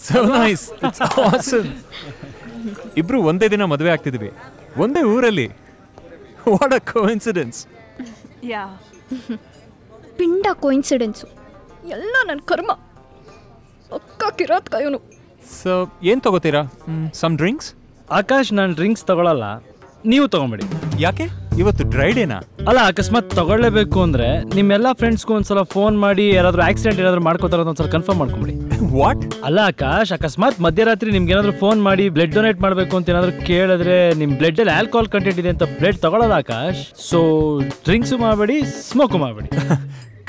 So nice. It's awesome. ಇಬ್ರು ಒಂದೇ ದಿನ ಮದುವೆ ಆಗ್ತಿದ್ವಿ, ಒಂದೇ ಊರಲ್ಲಿ. What a coincidence. Yeah. ಪಿಂಡ ಕೋಇನ್ಸಿಡೆನ್ಸು, ಎಲ್ಲ ನನ್ನ ಕರ್ಮ. ಅಕ್ಕ ಕಿರಾತ್ ಕಾಯೋನು. ಸೊ ಏನು ತಗೋತೀರಾ? Some drinks? ಆಕಾಶ್, ನಾನು ಡ್ರಿಂಕ್ಸ್ ತಗೊಳಲ್ಲ, ನೀವು ತಗೊಂಬಿಡಿ. ಯಾಕೆ ಇವತ್ತು ಡ್ರೈ ಡೇನಾ? ಅಲ್ಲ, ಅಕಸ್ಮಾತ್ ತಗೊಳ್ಳೇಬೇಕು ಅಂದ್ರೆ ನಿಮ್ಮೆಲ್ಲ ಫ್ರೆಂಡ್ಸ್ಗೂ ಒಂದ್ಸಲ ಫೋನ್ ಮಾಡಿ ಯಾರಾದ್ರೂ ಆಕ್ಸಿಡೆಂಟ್ ಏನಾದ್ರು ಮಾಡ್ಕೋತಾರ ಒಂದ್ಸಲ ಕನ್ಫರ್ಮ್ ಮಾಡ್ಕೊಂಬಿಡಿ. ವಾಟ್? ಅಲ್ಲ ಆಕಾಶ್, ಅಕಸ್ಮಾತ್ ಮಧ್ಯರಾತ್ರಿ ನಿಮ್ಗೆ ಏನಾದ್ರು ಫೋನ್ ಮಾಡಿ ಬ್ಲಡ್ ಡೊನೇಟ್ ಮಾಡಬೇಕು ಅಂತ ಏನಾದ್ರು ಕೇಳಿದ್ರೆ ನಿಮ್ ಬ್ಲಡ್ ಅಲ್ಲಿ ಆಲ್ಕೋಹಾಲ್ ಕಂಟೆಂಟ್ ಇದೆ ಅಂತ ಬ್ಲಡ್ ತಗೊಳ್ಳೋದು ಆಕಾಶ್. ಸೊ ಡ್ರಿಂಕ್ಸು ಮಾಡಬೇಡಿ, ಸ್ಮೋಕು ಮಾಡಬೇಡಿ.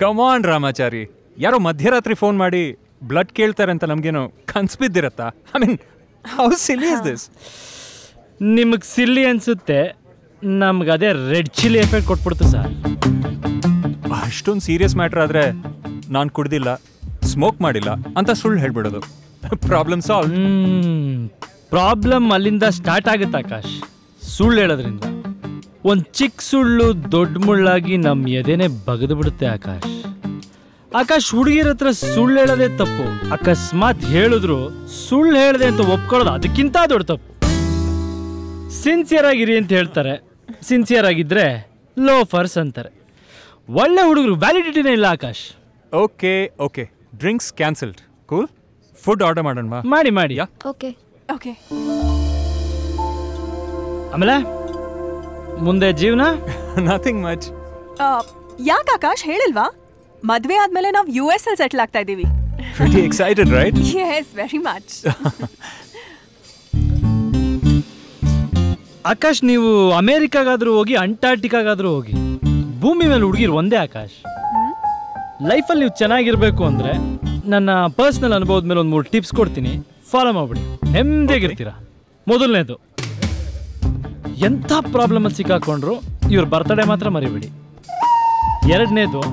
ಕಮಾನ್ ರಾಮಾಚಾರಿ, ಯಾರೋ ಮಧ್ಯರಾತ್ರಿ ಫೋನ್ ಮಾಡಿ ಬ್ಲಡ್ ಕೇಳ್ತಾರೆ ಅಂತ ನಮ್ಗೇನೋ ಕನ್ಸ್ಬಿದ್ದಿರತ್ತಾ? I mean, how silly is this? ನಿಮಗೆ ಸಿಲ್ಲಿ ಅನ್ಸುತ್ತೆ, ನಮ್ಗೆ ಅದೇ ರೆಡ್ ಚಿಲ್ಲಿ ಎಫೆಕ್ಟ್ ಕೊಟ್ಬಿಡ್ತು ಸರ್. ಅಷ್ಟೊಂದು ಸೀರಿಯಸ್ ಮ್ಯಾಟ್ರ್ ಆದರೆ ನಾನು ಕುಡ್ದಿಲ್ಲ, ಸ್ಮೋಕ್ ಮಾಡಿಲ್ಲ ಅಂತ ಸುಳ್ಳು ಹೇಳ್ಬಿಡೋದು. Problem solve. ಪ್ರಾಬ್ಲಮ್ ಅಲ್ಲಿಂದ ಸ್ಟಾರ್ಟ್ ಆಗುತ್ತೆ ಆಕಾಶ್, ಸುಳ್ಳು ಹೇಳೋದ್ರಿಂದ. ಒಂದು ಚಿಕ್ಕ ಸುಳ್ಳು ದೊಡ್ಡ ಮುಳ್ಳಾಗಿ ನಮ್ಮ ಎದೆನೇ ಬಗದು ಬಿಡುತ್ತೆ ಆಕಾಶ್. ಆಕಾಶ್, ಹುಡುಗಿರ ಹತ್ರ ಸುಳ್ಳು ಹೇಳೋದೇ ತಪ್ಪು. ಅಕಸ್ಮಾತ್ ಹೇಳಿದ್ರು ಸುಳ್ಳು ಹೇಳಿದೆ ಅಂತ ಒಪ್ಕೊಳ್ಳೋದು ಅದಕ್ಕಿಂತ ದೊಡ್ಡ ತಪ್ಪು. ಸಿನ್ಸಿಯರ್ ಆಗಿರಿ ಅಂತ ಹೇಳ್ತಾರೆ, ಸಿನ್ಸಿಯರ್ ಆಗಿದ್ರೆ ಲೋಫರ್ಸ್ ಅಂತಾರೆ. ಒಳ್ಳೆ ಹುಡುಗರು ವ್ಯಾಲಿಡಿಟಿನೇ ಇಲ್ಲ Akash. Okay okay, drinks cancelled. Cool. Food order ಮಾಡೋಣ. ಮಾಡಿ ಮಾಡಿ. Okay okay. ಆಮೇಲೆ ಮುಂದೆ ಜೀವನ? Nothing much. ಯಾಕೆ ಆಕಾಶ್ ಹೇಳಿಲ್ವಾ? ಮದ್ವೆ ಆದ್ಮೇಲೆ ನಾವು US ಅಲ್ಲಿ ಸೆಟ್ಲ್ ಆಗ್ತಾ ಇದೀವಿ. Pretty excited, right? Yes, very much. Akash, ನೀವು ಅಮೇರಿಕಾಗಾದ್ರೂ ಹೋಗಿ, ಅಂಟಾರ್ಟಿಕಾಗಾದ್ರೂ ಹೋಗಿ, ಭೂಮಿ ಮೇಲೆ ಹುಡುಗಿರು ಒಂದೇ ಆಕಾಶ್. ಲೈಫಲ್ಲಿ ನೀವು ಚೆನ್ನಾಗಿರ್ಬೇಕು ಅಂದ್ರೆ ನನ್ನ ಪರ್ಸ್ನಲ್ ಅನುಭವದ ಮೇಲೆ ಒಂದು 3 ಟಿಪ್ಸ್ ಕೊಡ್ತೀನಿ, ಫಾಲೋ ಮಾಡ್ಬಿಡಿ, ನೆಮ್ಮದಿಯಾಗಿರ್ತೀರ. ಮೊದಲನೇದು, ಎಂಥ ಪ್ರಾಬ್ಲಮಲ್ಲಿ ಸಿಕ್ಕಾಕೊಂಡ್ರು ಇವ್ರ ಬರ್ತಡೇ ಮಾತ್ರ ಮರಿಬೇಡಿ. ಎರಡನೇದು,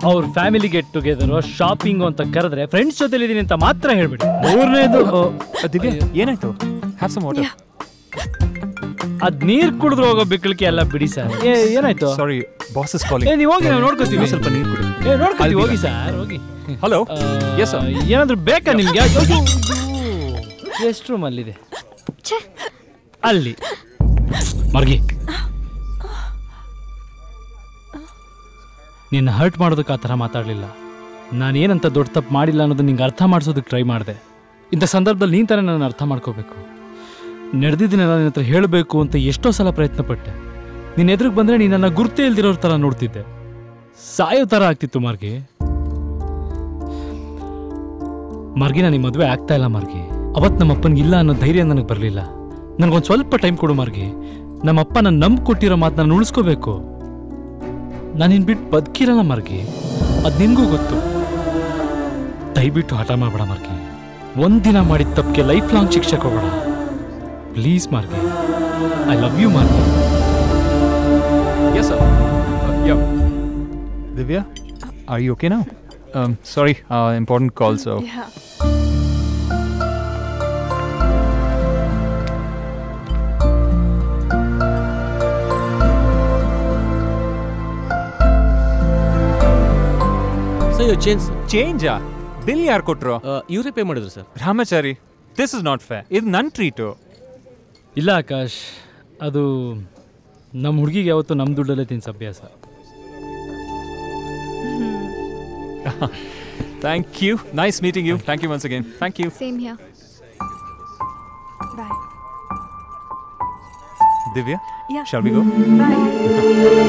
ಅವ್ರ ಫ್ಯಾಮಿಲಿ ಗೆಟ್ ಟುಗೆದರ್, ಶಾಪಿಂಗು ಅಂತ ಕರೆದ್ರೆ ಫ್ರೆಂಡ್ಸ್ ಜೊತೆಲಿದ್ದೀನಿ ಅಂತ ಮಾತ್ರ ಹೇಳ್ಬಿಡಿ. ಮೂರನೇದು, ದಿವ್ಯಾ ಏನಾಯ್ತು? Have some water. ಅದ್ ನೀರ್ ಕುಡಿದ್ರು ಹೋಗೋ ಬಿಕ್ಕಳಿಕೆ ಎಲ್ಲ ಬಿಡಿ ಸರ್. ಏನಾಯ್ತು? Sorry, boss is calling. ನೀವು ಹೋಗಿ, ನಾವು ನೋಡ್ಕೋತೀವಿ. ಸ್ವಲ್ಪ ನೀರು ಕುಡಿ. ನೋಡ್ಕೋತೀವಿ, ಹೋಗಿ ಸರ್, ಹೋಗಿ. ಹಲೋ. Yes sir. ಏನಾದ್ರು ಬೇಕಾ ನಿಮ್ಗೆ? ರೆಸ್ಟ್ ರೂಮ್ ಅಲ್ಲಿದೆ, ಅಲ್ಲಿ ಮರ್ಗಿ. ನಿನ್ನ ಹರ್ಟ್ ಮಾಡೋದಕ್ಕೆ ಆ ಥರ ಮಾತಾಡಲಿಲ್ಲ. ನಾನೇನಂತ ದೊಡ್ಡ ತಪ್ಪು ಮಾಡಿಲ್ಲ ಅನ್ನೋದು ನಿಂಗೆ ಅರ್ಥ ಮಾಡಿಸೋದಕ್ಕೆ ಟ್ರೈ ಮಾಡಿದೆ. ಇಂಥ ಸಂದರ್ಭದಲ್ಲಿ ನೀನು ತಾನೇ ನನ್ನ ಅರ್ಥ ಮಾಡ್ಕೋಬೇಕು. ನಡೆದಿದ್ದನ್ನೆಲ್ಲ ನಿನ್ನ ಹತ್ರ ಹೇಳಬೇಕು ಅಂತ ಎಷ್ಟೋ ಸಲ ಪ್ರಯತ್ನ ಪಟ್ಟೆ. ನಿನ್ನ ಎದುರಿಗೆ ಬಂದರೆ ನೀನು ನನ್ನ ಗುರ್ತೇ ಇಲ್ದಿರೋರ ಥರ ನೋಡ್ತಿದ್ದೆ. ಸಾಯೋ ಥರ ಆಗ್ತಿತ್ತು ಮಾರ್ಗಿ. ನಾನು ಈ ಮದುವೆ ಆಗ್ತಾ ಇಲ್ಲ ಮಾರ್ಗಿ. ಅವತ್ತು ನಮ್ಮಪ್ಪನಿಗೆ ಇಲ್ಲ ಅನ್ನೋ ಧೈರ್ಯ ನನಗೆ ಬರಲಿಲ್ಲ. ನನಗೊಂದು ಸ್ವಲ್ಪ ಟೈಮ್ ಕೊಡು ಮಾರ್ಗಿ. ನಮ್ಮಪ್ಪ ನಾನು ನಂಬಿಕೊಟ್ಟಿರೋ ಮಾತು ನಾನು ಉಳಿಸ್ಕೋಬೇಕು. ನಾನು ನಿನ್ನ ಬಿಟ್ಟು ಬದುಕಿರಲ್ಲ ಮಾರ್ಗಿ, ಅದು ನಿನಗೂ ಗೊತ್ತು. ದಯವಿಟ್ಟು ಹಠ ಮಾಡಬೇಡ ಮಾರ್ಗಿ. ಒಂದಿನ ಮಾಡಿದ ತಪ್ಪಿಗೆ ಲೈಫ್ ಲಾಂಗ್ ಶಿಕ್ಷೆ ಕೊಡಬೇಡ please Margi. I love you Margi. Yes sir. Yeah. Divya, are you okay now? Sorry, important call, so. Yeah. Sir, your change. Change? Bill ಯಾರು ಕೊಟ್ರು? ಇವರೇ ಪೇ ಮಾಡಿದ್ರು sir. Ramachari, this is not fair. ಇದು ನನ್ನ ಟ್ರೀಟು. ಇಲ್ಲ ಆಕಾಶ್, ಅದು ನಮ್ಮ ಹುಡುಗಿಗೆ ಯಾವತ್ತು ನಮ್ಮ ದುಡ್ಡಲ್ಲೇ ತಿನ್ಸ ಅಭ್ಯಾಸ. Thank you. Nice meeting you. Thank you once again. Thank you. Same here. Bye. Divya, Yeah. shall we go? Bye.